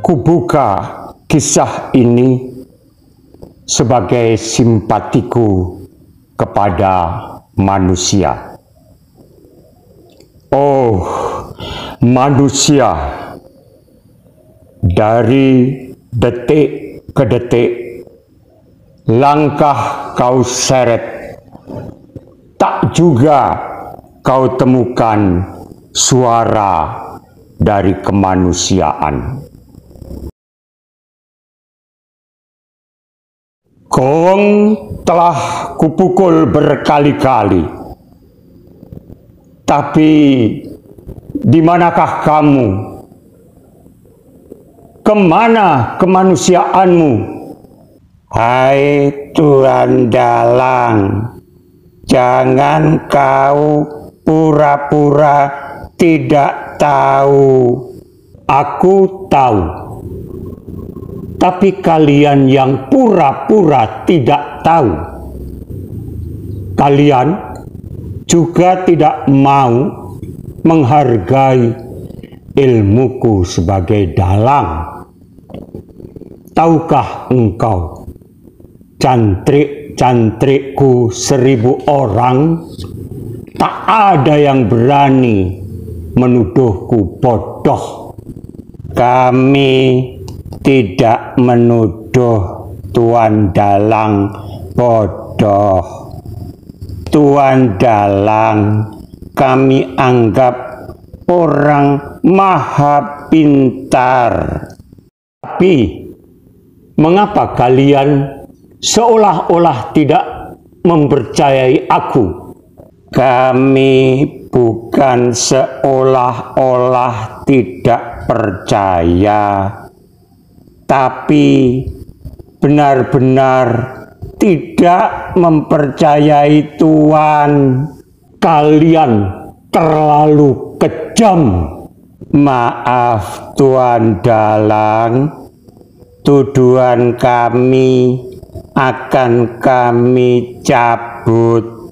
Kubuka kisah ini sebagai simpatiku kepada manusia. Oh, manusia, dari detik ke detik, langkah kau seret, tak juga kau temukan suara dari kemanusiaan. Gong telah kupukul berkali-kali, tapi di manakah kamu? Kemana kemanusiaanmu? Hai Tuan Dalang, jangan kau pura-pura tidak tahu. Aku tahu, tapi kalian yang pura-pura tidak tahu. Kalian juga tidak mau menghargai ilmuku sebagai dalang. Tahukah engkau, cantrik-cantrikku 1000 orang, tak ada yang berani menuduhku bodoh. Kami tidak menuduh Tuan Dalang bodoh. Tuan Dalang kami anggap orang maha pintar. Tapi mengapa kalian seolah-olah tidak mempercayai aku? Kami bukan seolah-olah tidak percaya, tapi benar-benar tidak mempercayai Tuan. Kalian terlalu kejam. Maaf Tuan Dalang, tuduhan kami akan kami cabut,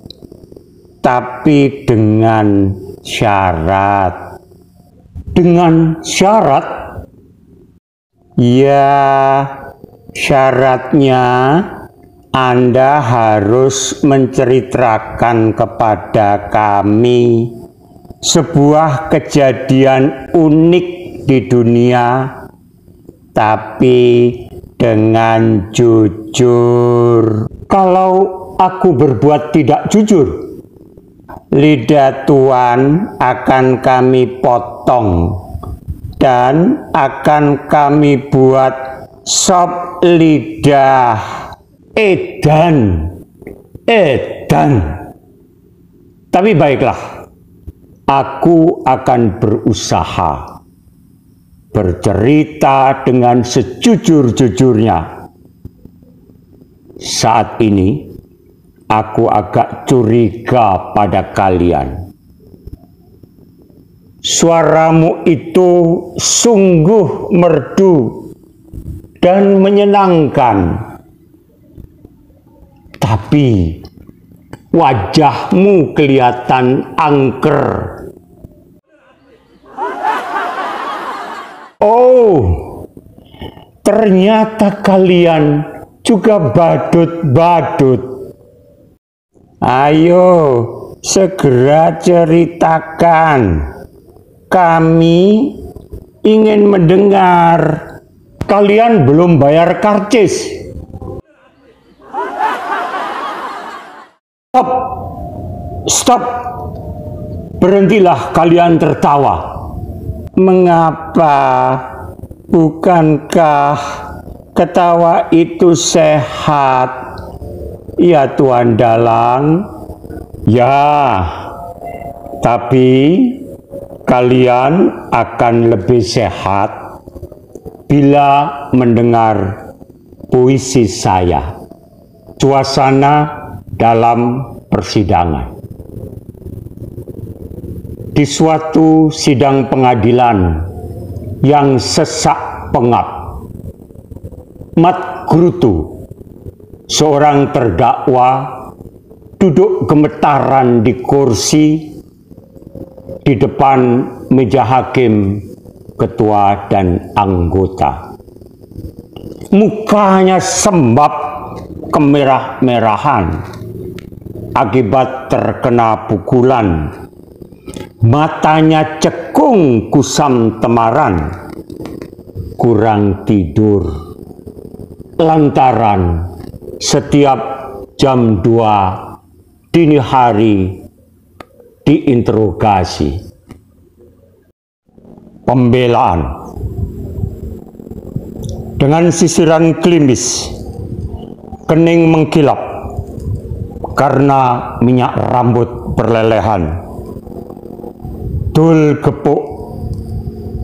tapi dengan syarat. Dengan syarat? Ya, syaratnya Anda harus menceritakan kepada kami sebuah kejadian unik di dunia, tapi dengan jujur. Kalau aku berbuat tidak jujur, lidah Tuan akan kami potong dan akan kami buat sop lidah. Edan. Tapi baiklah, aku akan berusaha bercerita dengan sejujur-jujurnya. Saat ini, aku agak curiga pada kalian. Suaramu itu sungguh merdu dan menyenangkan. Tapi wajahmu kelihatan angker. Oh, ternyata kalian juga badut-badut. Ayo, segera ceritakan. Kami ingin mendengar. Kalian belum bayar karcis. Stop. Berhentilah kalian tertawa. Mengapa? Bukankah ketawa itu sehat? Ya Tuan Dalang. Ya, tapi kalian akan lebih sehat bila mendengar puisi saya. Suasana dalam persidangan. Di suatu sidang pengadilan yang sesak pengap, Mat Grutu, seorang terdakwa, duduk gemetaran di kursi di depan meja hakim ketua dan anggota. Mukanya sembab kemerah-merahan akibat terkena pukulan. Matanya cekung kusam temaran, kurang tidur lantaran setiap jam 2 dini hari diinterogasi. Pembelaan dengan sisiran klimis, kening mengkilap karena minyak rambut berlelehan, dul gepuk,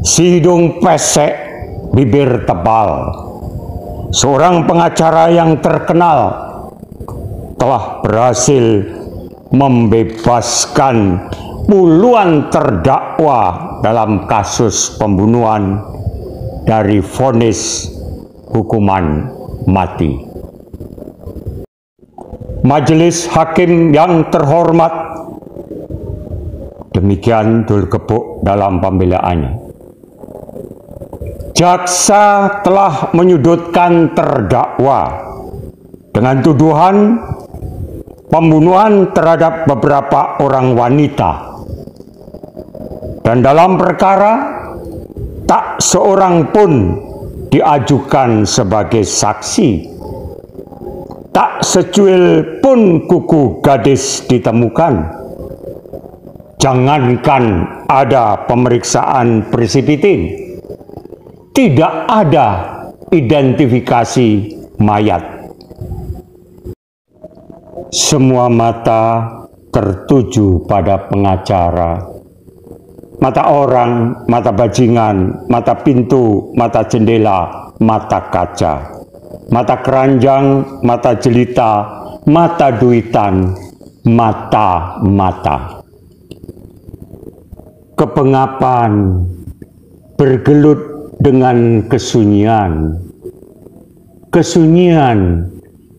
hidung pesek, bibir tebal. Seorang pengacara yang terkenal telah berhasil membebaskan puluhan terdakwa dalam kasus pembunuhan dari vonis hukuman mati. Majelis hakim yang terhormat, demikian dul gepuk dalam pembelaannya. Jaksa telah menyudutkan terdakwa dengan tuduhan pembunuhan terhadap beberapa orang wanita. Dan dalam perkara, tak seorang pun diajukan sebagai saksi. Tak secuil pun kuku gadis ditemukan. Jangankan ada pemeriksaan presiditin, tidak ada identifikasi mayat. Semua mata tertuju pada pengacara. Mata orang, mata bajingan, mata pintu, mata jendela, mata kaca, mata keranjang, mata jelita, mata duitan, mata-mata. Kepengapan bergelut dengan kesunyian. Kesunyian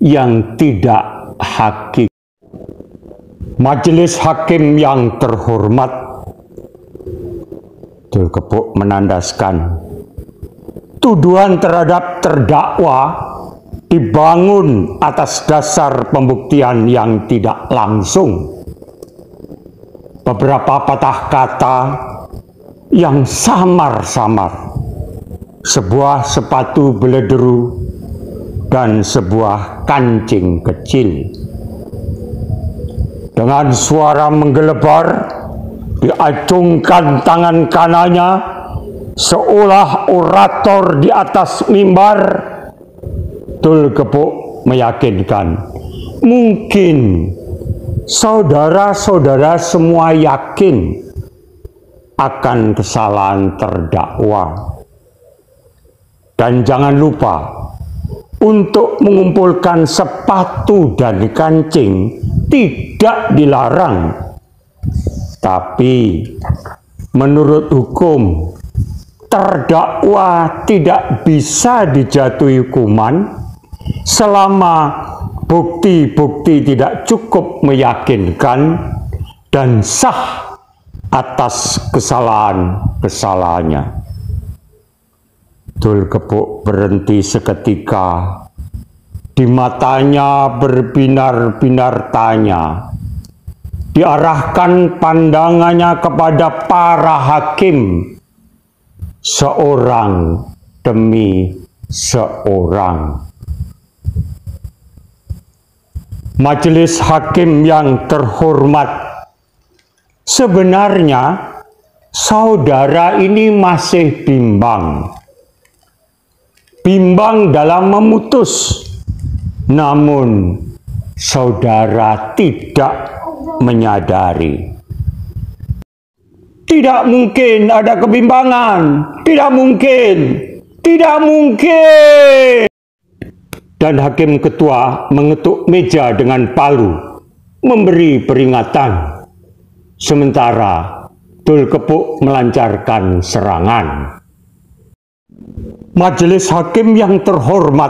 yang tidak hakiki. Majelis hakim yang terhormat, dul gepuk menandaskan, tuduhan terhadap terdakwa dibangun atas dasar pembuktian yang tidak langsung. Beberapa patah kata yang samar-samar, sebuah sepatu belederu, dan sebuah kancing kecil. Dengan suara menggelebar, diacungkan tangan kanannya seolah orator di atas mimbar. Dul gepuk meyakinkan, mungkin saudara-saudara semua yakin akan kesalahan terdakwa. Dan jangan lupa untuk mengumpulkan sepatu dan kancing tidak dilarang. Tapi menurut hukum, terdakwa tidak bisa dijatuhi hukuman selama bukti-bukti tidak cukup meyakinkan dan sah atas kesalahan-kesalahannya. Dul gepuk berhenti seketika. Di matanya berbinar-binar tanya. Diarahkan pandangannya kepada para hakim, seorang demi seorang. Majelis hakim yang terhormat, sebenarnya saudara ini masih bimbang. Bimbang dalam memutus, namun saudara tidak menyadari. Tidak mungkin ada kebimbangan, tidak mungkin, tidak mungkin. Dan hakim ketua mengetuk meja dengan palu, memberi peringatan. Sementara dul gepuk melancarkan serangan. Majelis hakim yang terhormat,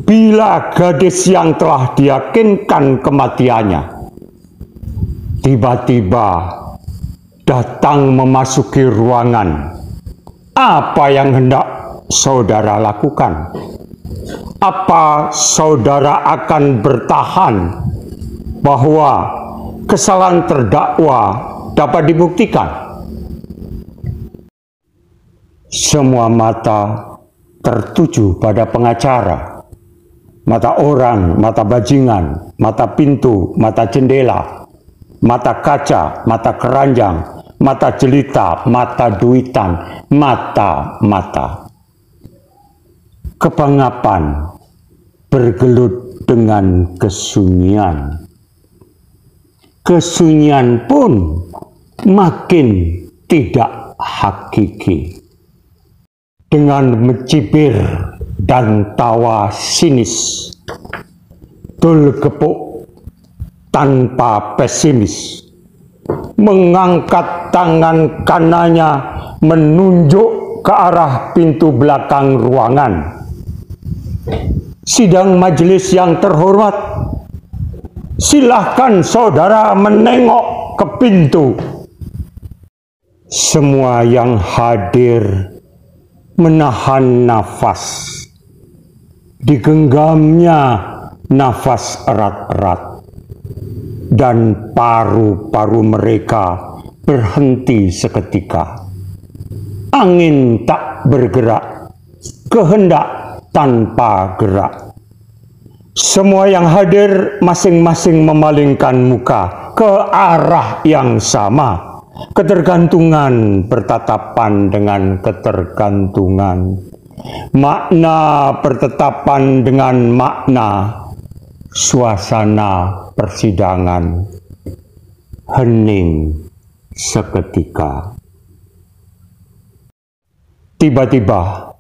bila gadis yang telah diyakinkan kematiannya tiba-tiba datang memasuki ruangan Apa yang hendak saudara lakukan? Apa saudara akan bertahan bahwa kesalahan terdakwa dapat dibuktikan? Semua mata tertuju pada pengacara. Mata orang, mata bajingan, mata pintu, mata jendela, mata kaca, mata keranjang, mata jelita, mata duitan, mata-mata. Kebangapan bergelut dengan kesunyian. Kesunyian pun makin tidak hakiki. Dengan mencibir dan tawa sinis, Dul Gepuk tanpa pesimis mengangkat tangan kanannya menunjuk ke arah pintu belakang ruangan. Sidang majelis yang terhormat, silahkan saudara menengok ke pintu. Semua yang hadir menahan nafas. Digenggamnya nafas erat-erat. Dan paru-paru mereka berhenti seketika. Angin tak bergerak, kehendak tanpa gerak. Semua yang hadir masing-masing memalingkan muka ke arah yang sama. Ketergantungan bertatapan dengan ketergantungan. Makna bertetapan dengan makna. Suasana persidangan hening seketika. Tiba-tiba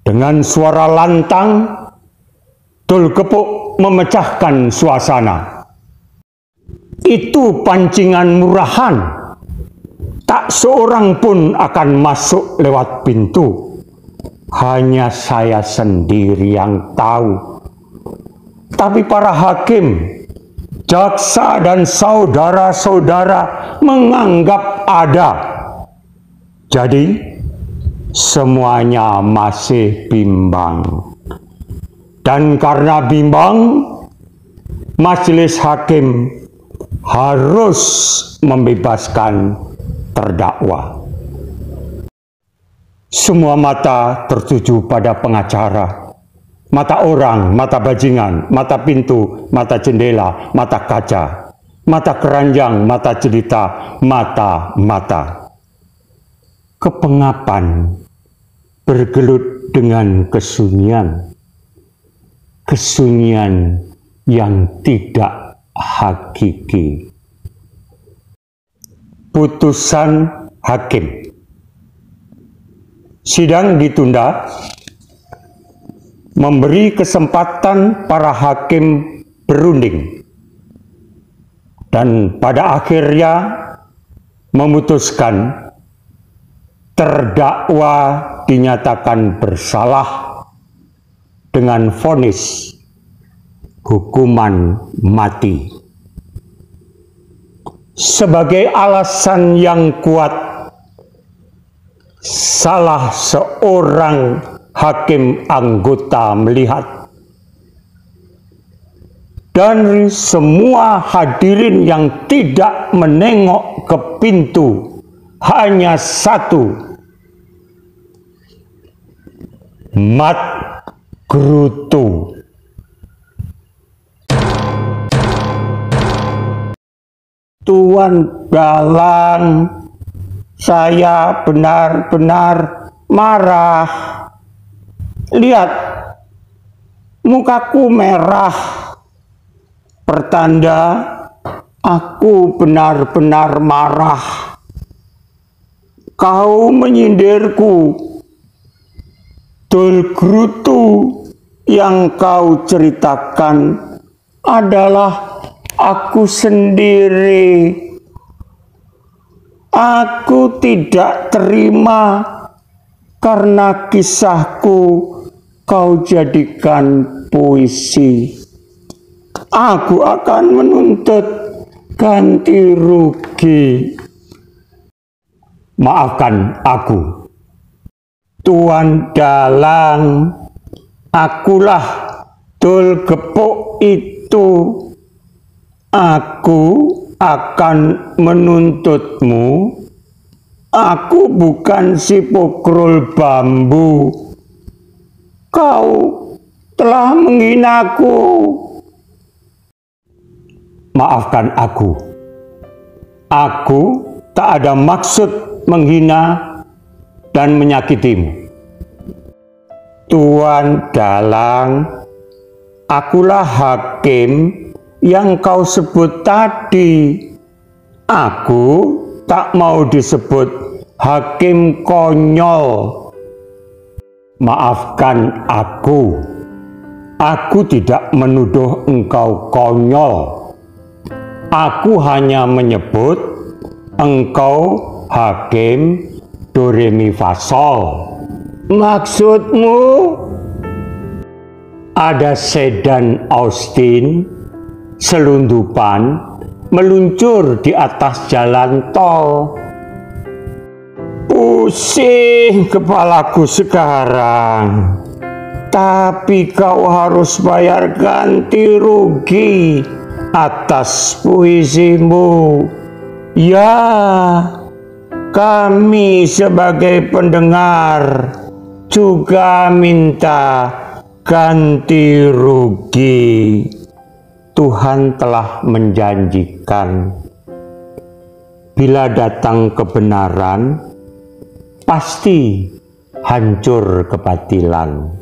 dengan suara lantang, Dul Gepuk memecahkan suasana. Itu pancingan murahan. Tak seorang pun akan masuk lewat pintu. Hanya saya sendiri yang tahu. Tapi para hakim, jaksa dan saudara-saudara menganggap ada. Jadi semuanya masih bimbang. Dan karena bimbang, majelis hakim harus membebaskan terdakwa. Semua mata tertuju pada pengacara. Mata orang, mata bajingan, mata pintu, mata jendela, mata kaca, mata keranjang, mata jelita, mata-mata. Kepengapan bergelut dengan kesunyian. Kesunyian yang tidak hakiki. Putusan hakim. Sidang ditunda, memberi kesempatan para hakim berunding, dan pada akhirnya memutuskan terdakwa dinyatakan bersalah dengan vonis hukuman mati. Sebagai alasan yang kuat, salah seorang hakim anggota melihat. Dan semua hadirin yang tidak menengok ke pintu, hanya satu. Mat Grutu. Tuan Dalang, saya benar-benar marah. Lihat, mukaku merah. Pertanda aku benar-benar marah. Kau menyindirku. Dul Grutu yang kau ceritakan adalah aku sendiri. Aku tidak terima karena kisahku kau jadikan puisi. Aku akan menuntut ganti rugi. Maafkan aku. Tuan dalang, akulah dul gepuk itu. Aku akan menuntutmu. Aku bukan si pukrul bambu. Kau telah menghinaku. Maafkan aku. Aku tak ada maksud menghina dan menyakitimu. Tuan dalang, akulah hakim yang kau sebut tadi. Aku tak mau disebut hakim konyol. Maafkan aku. Aku tidak menuduh engkau konyol. Aku hanya menyebut engkau hakim do re mi fa sol. Maksudmu? Ada sedan Austin selundupan meluncur di atas jalan tol. Pusing kepalaku sekarang. Tapi kau harus bayar ganti rugi atas puisimu. Ya, kami sebagai pendengar juga minta ganti rugi. Tuhan telah menjanjikan, bila datang kebenaran, pasti hancur kebatilan.